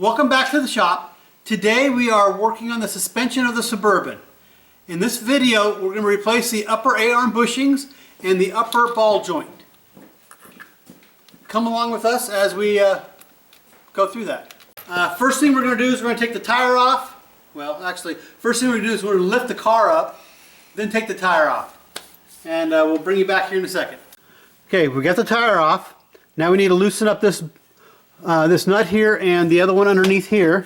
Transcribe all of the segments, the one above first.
Welcome back to the shop. Today we are working on the suspension of the Suburban. In this video we're going to replace the upper A-arm bushings and the upper ball joint. Come along with us as we go through that. First thing we're going to do is we're going to take the tire off. Well, actually, first thing we're going to do is we're going to lift the car up, then take the tire off. And we'll bring you back here in a second. Okay, we got the tire off. Now we need to loosen up this nut here and the other one underneath here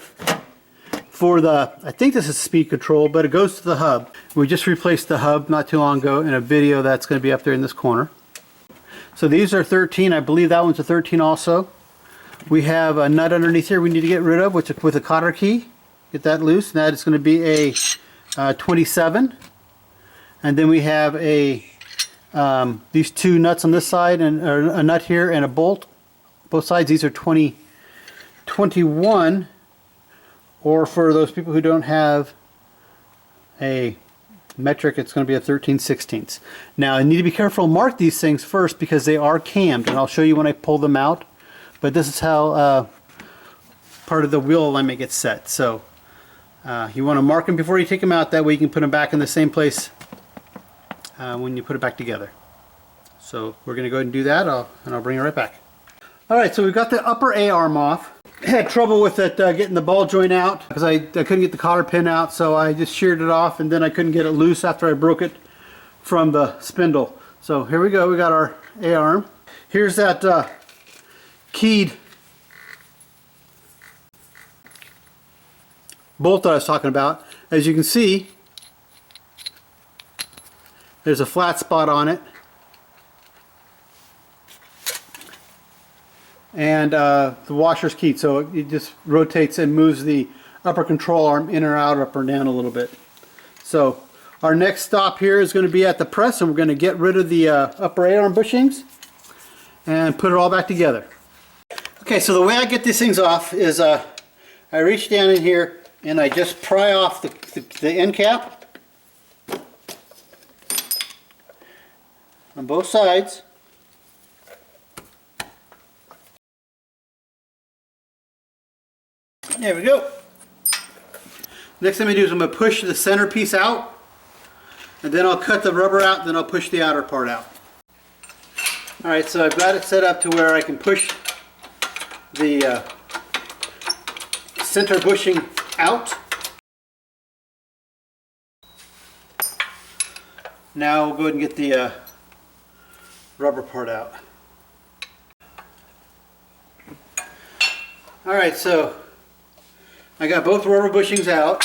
for the, I think this is speed control, but it goes to the hub. We just replaced the hub not too long ago in a video that's going to be up there in this corner. So these are 13. I believe that one's a 13 also. We have a nut underneath here we need to get rid of with a cotter key. Get that loose. That is going to be a 27. And then we have these two nuts on this side, and a nut here and a bolt. Both sides, these are 21, or for those people who don't have a metric, it's going to be a 13/16. Now, I need to be careful to mark these things first because they are cammed, and I'll show you when I pull them out. But this is how part of the wheel alignment gets set. So you want to mark them before you take them out. That way you can put them back in the same place when you put it back together. So we're going to go ahead and do that, and I'll bring it right back. Alright, so we've got the upper A-arm off. I had trouble with it getting the ball joint out because I couldn't get the cotter pin out, so I just sheared it off, and then I couldn't get it loose after I broke it from the spindle. So here we go, we got our A-arm. Here's that keyed bolt that I was talking about. As you can see, there's a flat spot on it. And the washer's keyed, so it just rotates and moves the upper control arm in or out, up or down a little bit. So our next stop here is going to be at the press, and we're going to get rid of the upper A-arm bushings and put it all back together. Okay, so the way I get these things off is I reach down in here and I just pry off the end cap on both sides. There we go. Next thing I do is I'm going to push the center piece out, and then I'll cut the rubber out, and then I'll push the outer part out. Alright, so I've got it set up to where I can push the center bushing out. Now we'll go ahead and get the rubber part out. Alright, so I got both rubber bushings out.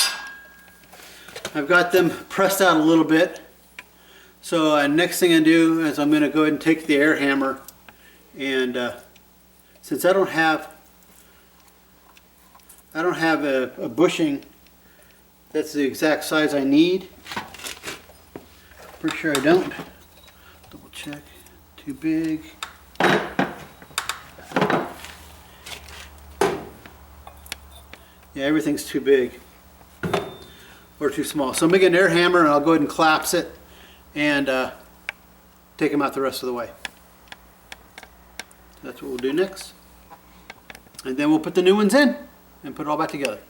I've got them pressed out a little bit. So next thing I do is I'm going to go ahead and take the air hammer, and since I don't have a bushing that's the exact size I need. Pretty sure I don't. Double check. Too big. Yeah, everything's too big or too small. So I'm making an air hammer, and I'll go ahead and collapse it and take them out the rest of the way. That's what we'll do next. And then we'll put the new ones in and put it all back together.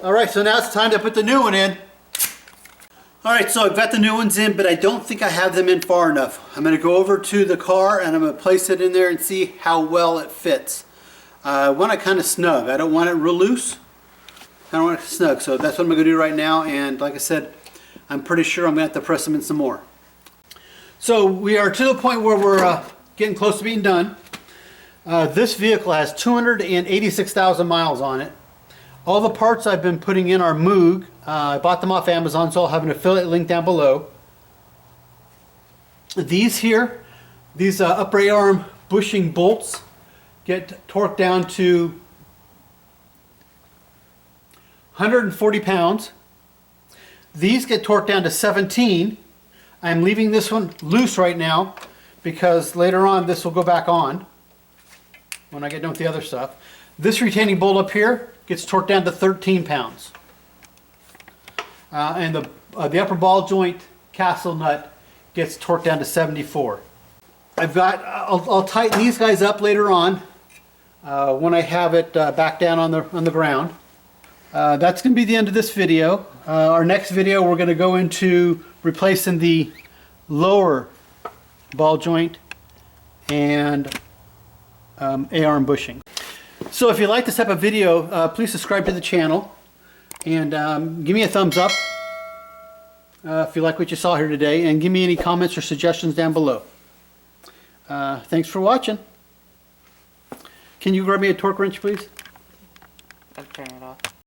Alright, so now it's time to put the new one in. Alright, so I've got the new ones in, but I don't think I have them in far enough. I'm going to go over to the car and I'm going to place it in there and see how well it fits. I want it kind of snug. I don't want it real loose. I don't want it snug, so that's what I'm going to do right now. And like I said, I'm pretty sure I'm going to have to press them in some more. So we are to the point where we're getting close to being done. This vehicle has 286,000 miles on it. All the parts I've been putting in are Moog. I bought them off Amazon, so I'll have an affiliate link down below. These here, these upper A-arm bushing bolts get torqued down to 140 pounds. These get torqued down to 17. I'm leaving this one loose right now because later on this will go back on when I get done with the other stuff. This retaining bolt up here gets torqued down to 13 pounds. And the upper ball joint castle nut gets torqued down to 74. I'll tighten these guys up later on when I have it back down on the ground. That's going to be the end of this video. Our next video, we're going to go into replacing the lower ball joint and A-arm bushing. So if you like this type of video, please subscribe to the channel and give me a thumbs up if you like what you saw here today, and give me any comments or suggestions down below. Thanks for watching. Can you grab me a torque wrench, please? I'll turn it off.